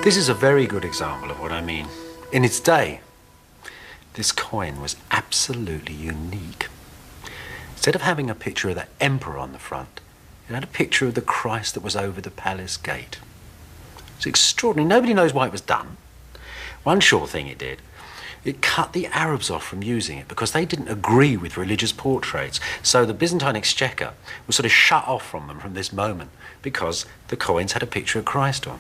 This is a very good example of what I mean. In its day, this coin was absolutely unique. Instead of having a picture of the emperor on the front, it had a picture of the Christ that was over the palace gate. It's extraordinary. Nobody knows why it was done. One sure thing it did. It cut the Arabs off from using it because they didn't agree with religious portraits. So the Byzantine exchequer was sort of shut off from them from this moment because the coins had a picture of Christ on.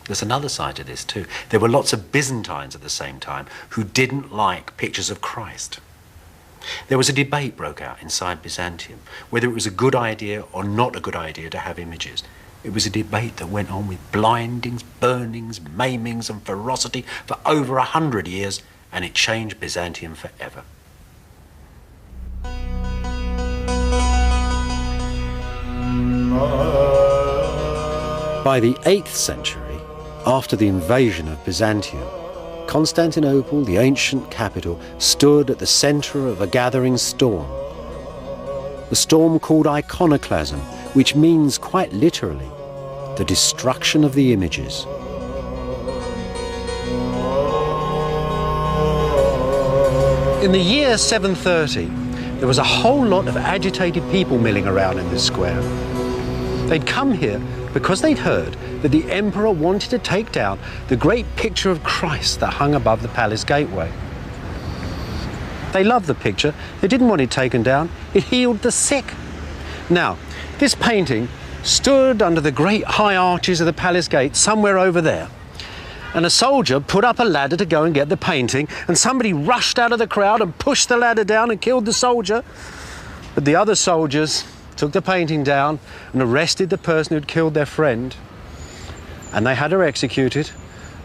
There's another side to this too. There were lots of Byzantines at the same time who didn't like pictures of Christ. There was a debate broke out inside Byzantium whether it was a good idea or not a good idea to have images. It was a debate that went on with blindings, burnings, maimings and ferocity for over 100 years, and it changed Byzantium forever. By the 8th century, after the invasion of Byzantium, Constantinople, the ancient capital, stood at the centre of a gathering storm. The storm called iconoclasm, which means quite literally, the destruction of the images. In the year 730, there was a whole lot of agitated people milling around in this square. They'd come here because they'd heard that the emperor wanted to take down the great picture of Christ that hung above the palace gateway. They loved the picture. They didn't want it taken down. It healed the sick. Now, this painting stood under the great high arches of the palace gate somewhere over there. And a soldier put up a ladder to go and get the painting, and somebody rushed out of the crowd and pushed the ladder down and killed the soldier. But the other soldiers took the painting down and arrested the person who'd killed their friend. And they had her executed,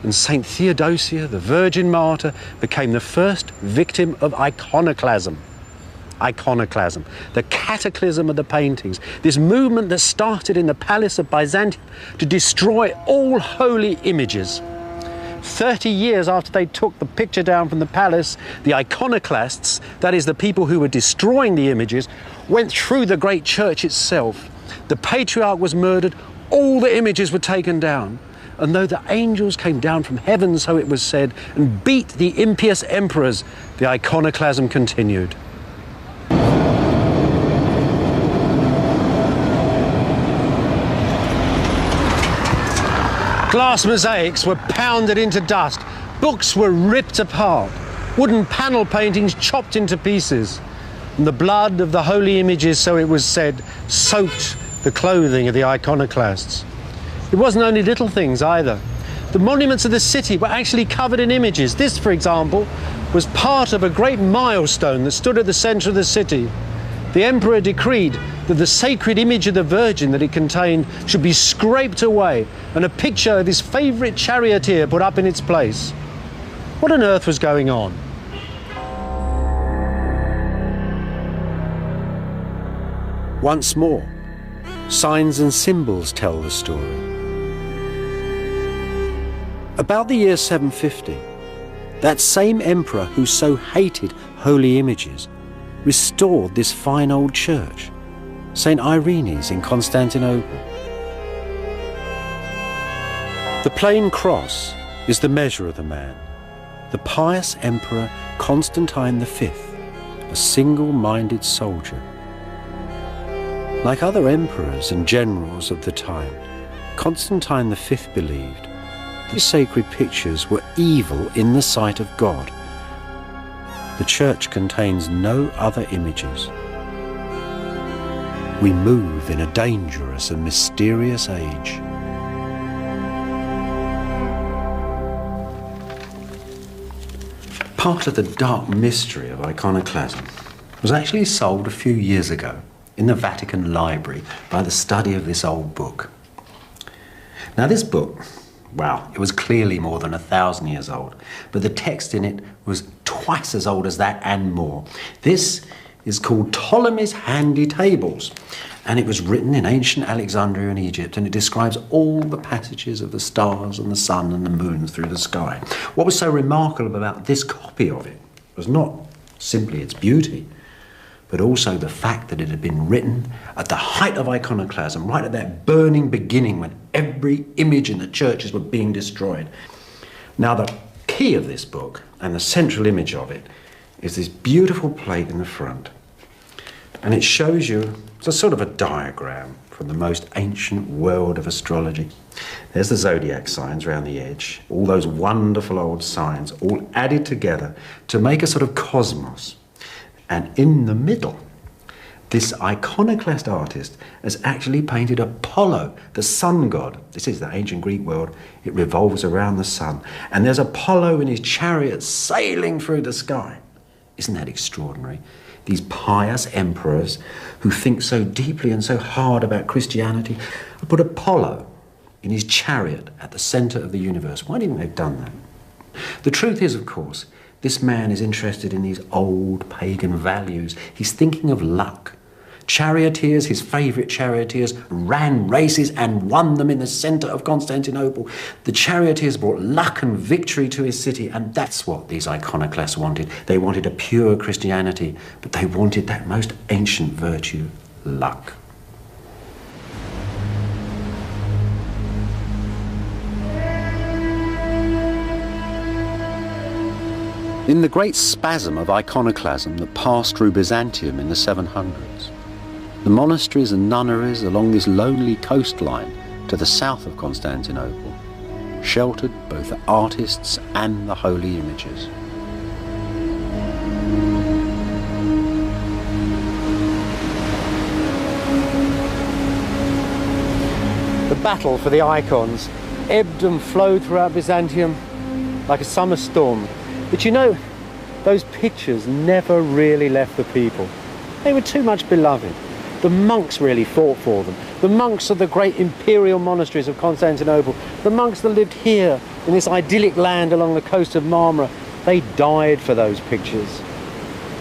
and Saint Theodosia, the Virgin Martyr, became the first victim of iconoclasm. Iconoclasm, the cataclysm of the paintings, this movement that started in the palace of Byzantium to destroy all holy images. 30 years after they took the picture down from the palace, the iconoclasts, that is the people who were destroying the images, went through the great church itself. The patriarch was murdered, all the images were taken down. And though the angels came down from heaven, so it was said, and beat the impious emperors, the iconoclasm continued. Glass mosaics were pounded into dust, books were ripped apart, wooden panel paintings chopped into pieces, and the blood of the holy images, so it was said, soaked the clothing of the iconoclasts. It wasn't only little things either. The monuments of the city were actually covered in images. This, for example, was part of a great milestone that stood at the centre of the city. The emperor decreed that the sacred image of the Virgin that it contained should be scraped away and a picture of his favourite charioteer put up in its place. What on earth was going on? Once more, signs and symbols tell the story. About the year 750, that same emperor who so hated holy images restored this fine old church, St. Irene's in Constantinople. The plain cross is the measure of the man. The pious emperor Constantine V, a single-minded soldier. Like other emperors and generals of the time, Constantine V believed the sacred pictures were evil in the sight of God. The church contains no other images. We move in a dangerous and mysterious age. Part of the dark mystery of iconoclasm was actually solved a few years ago in the Vatican Library by the study of this old book. Now this book, wow, it was clearly more than 1,000 years old, but the text in it was twice as old as that and more. This is called Ptolemy's Handy Tables, and it was written in ancient Alexandria in Egypt, and it describes all the passages of the stars and the sun and the moon through the sky. What was so remarkable about this copy of it was not simply its beauty, but also the fact that it had been written at the height of iconoclasm, right at that burning beginning when every image in the churches were being destroyed. Now, the key of this book, and the central image of it, is this beautiful plate in the front. And it shows you, it's a sort of a diagram from the most ancient world of astrology. There's the zodiac signs around the edge, all those wonderful old signs, all added together to make a sort of cosmos. And in the middle, this iconoclast artist has actually painted Apollo, the sun god. This is the ancient Greek world. It revolves around the sun. And there's Apollo in his chariot sailing through the sky. Isn't that extraordinary? These pious emperors who think so deeply and so hard about Christianity have put Apollo in his chariot at the center of the universe. Why didn't they have done that? The truth is, of course, this man is interested in these old pagan values. He's thinking of luck. Charioteers, his favourite charioteers, ran races and won them in the centre of Constantinople. The charioteers brought luck and victory to his city, and that's what these iconoclasts wanted. They wanted a pure Christianity, but they wanted that most ancient virtue, luck. In the great spasm of iconoclasm that passed through Byzantium in the 700s, the monasteries and nunneries along this lonely coastline to the south of Constantinople sheltered both the artists and the holy images. The battle for the icons ebbed and flowed throughout Byzantium like a summer storm. But you know, those pictures never really left the people. They were too much beloved. The monks really fought for them. The monks of the great imperial monasteries of Constantinople, the monks that lived here in this idyllic land along the coast of Marmara, they died for those pictures.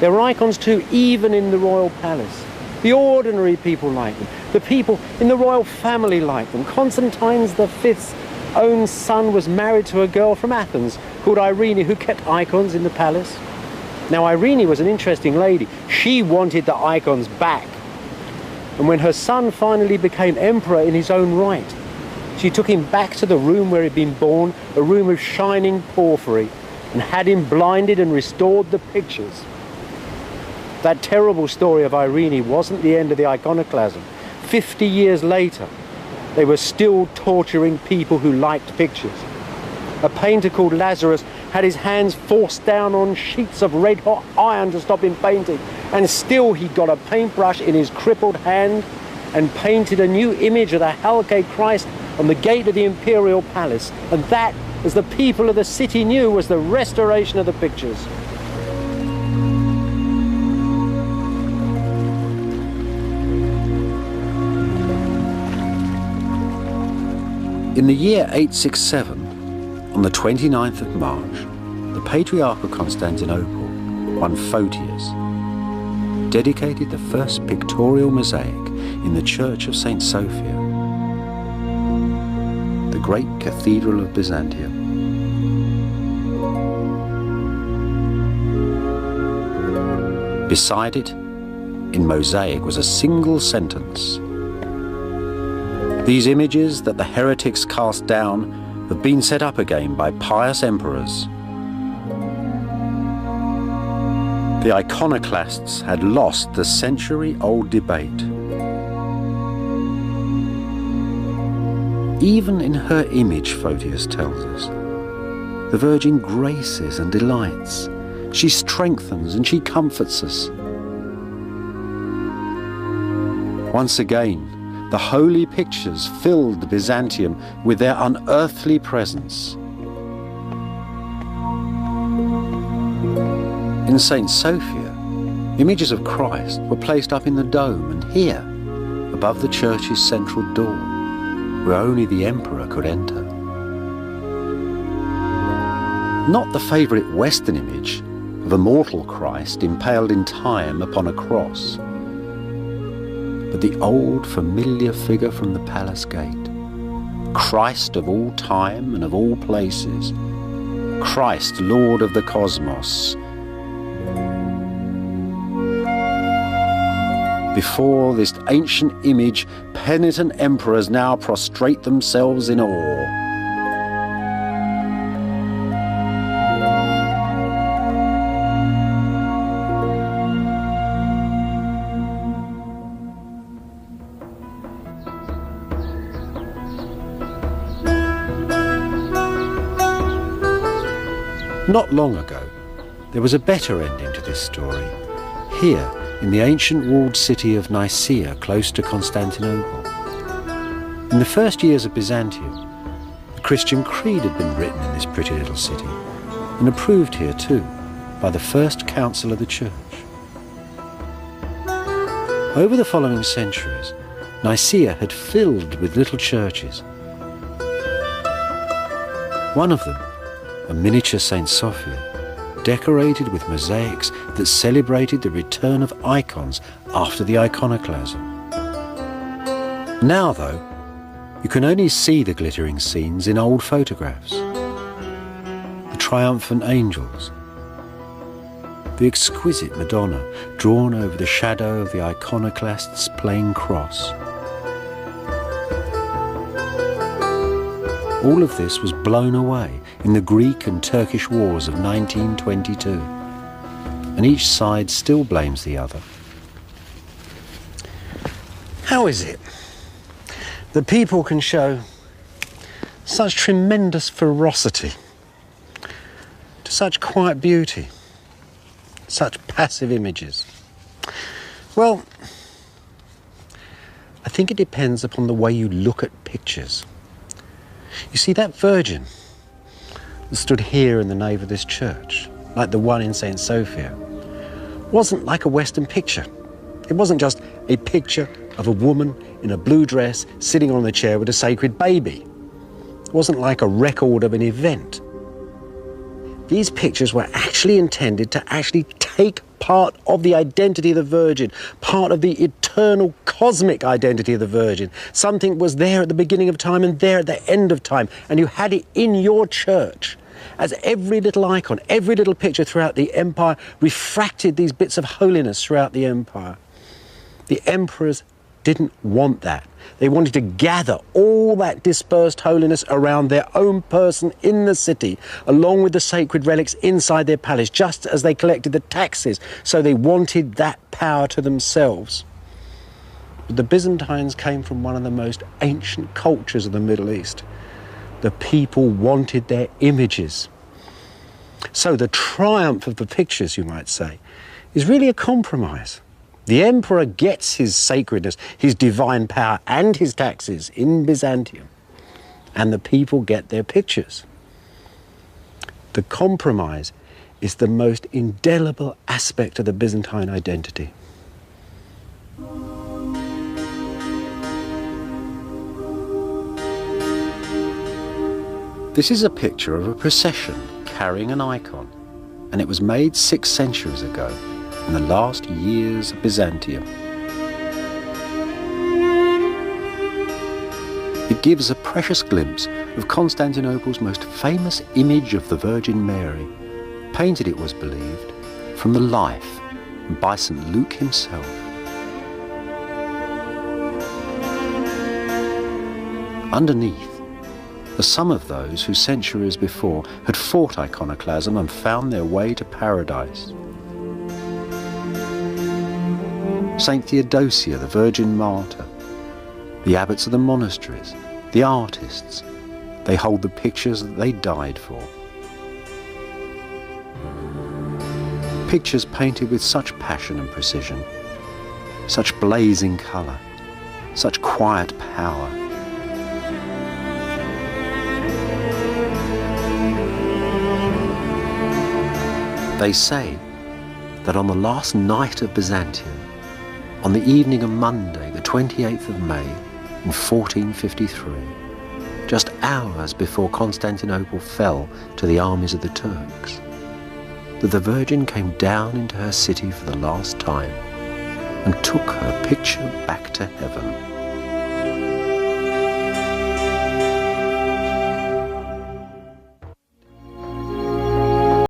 There were icons too, even in the royal palace. The ordinary people liked them. The people in the royal family liked them. Constantine V's own son was married to a girl from Athens called Irene, who kept icons in the palace. Now, Irene was an interesting lady. She wanted the icons back. And when her son finally became emperor in his own right, she took him back to the room where he'd been born, a room of shining porphyry, and had him blinded and restored the pictures. That terrible story of Irene wasn't the end of the iconoclasm. 50 years later, they were still torturing people who liked pictures. A painter called Lazarus had his hands forced down on sheets of red-hot iron to stop him painting, and still he got a paintbrush in his crippled hand and painted a new image of the Halcate Christ on the gate of the imperial palace. And that, as the people of the city knew, was the restoration of the pictures. In the year 867, on the 29th of March, the Patriarch of Constantinople, one Photius, dedicated the first pictorial mosaic in the Church of St. Sophia, the great cathedral of Byzantium. Beside it, in mosaic, was a single sentence: "These images that the heretics cast down have been set up again by pious emperors." The iconoclasts had lost the century-old debate. Even in her image, Photius tells us, the Virgin graces and delights. She strengthens and she comforts us. Once again, the holy pictures filled Byzantium with their unearthly presence. In St. Sophia, images of Christ were placed up in the dome, and here, above the church's central door, where only the emperor could enter. Not the favourite Western image of a mortal Christ impaled in time upon a cross, but the old familiar figure from the palace gate, Christ of all time and of all places, Christ, Lord of the cosmos. Before this ancient image, penitent emperors now prostrate themselves in awe. Not long ago, there was a better ending to this story. Here, in the ancient walled city of Nicaea, close to Constantinople. In the first years of Byzantium, the Christian creed had been written in this pretty little city, and approved here too, by the first council of the church. Over the following centuries, Nicaea had filled with little churches. One of them, a miniature Saint Sophia, decorated with mosaics that celebrated the return of icons after the iconoclasm. Now, though, you can only see the glittering scenes in old photographs. The triumphant angels, the exquisite Madonna drawn over the shadow of the iconoclast's plain cross. All of this was blown away in the Greek and Turkish wars of 1922, and each side still blames the other. How is it that people can show such tremendous ferocity to such quiet beauty, such passive images? Well, I think it depends upon the way you look at pictures. You see, that Virgin that stood here in the nave of this church, like the one in St. Sophia, wasn't like a Western picture. It wasn't just a picture of a woman in a blue dress sitting on the chair with a sacred baby. It wasn't like a record of an event. These pictures were actually intended to actually take part of the identity of the Virgin, part of the eternal cosmic identity of the Virgin. Something was there at the beginning of time and there at the end of time, and you had it in your church. As every little icon, every little picture throughout the empire refracted these bits of holiness throughout the empire. The emperors didn't want that. They wanted to gather all that dispersed holiness around their own person in the city, along with the sacred relics inside their palace, just as they collected the taxes. So they wanted that power to themselves. But the Byzantines came from one of the most ancient cultures of the Middle East. The people wanted their images. So the triumph of the pictures, you might say, is really a compromise. The emperor gets his sacredness, his divine power and his taxes in Byzantium, and the people get their pictures. The compromise is the most indelible aspect of the Byzantine identity. This is a picture of a procession carrying an icon, and it was made 6 centuries ago, in the last years of Byzantium. It gives a precious glimpse of Constantinople's most famous image of the Virgin Mary, painted, it was believed, from the life by St. Luke himself. Underneath are some of those who centuries before had fought iconoclasm and found their way to paradise. Saint Theodosia, the Virgin Martyr, the abbots of the monasteries, the artists, they hold the pictures that they died for. Pictures painted with such passion and precision, such blazing colour, such quiet power. They say that on the last night of Byzantium, on the evening of Monday, the 28th of May, in 1453, just hours before Constantinople fell to the armies of the Turks, that the Virgin came down into her city for the last time and took her picture back to heaven.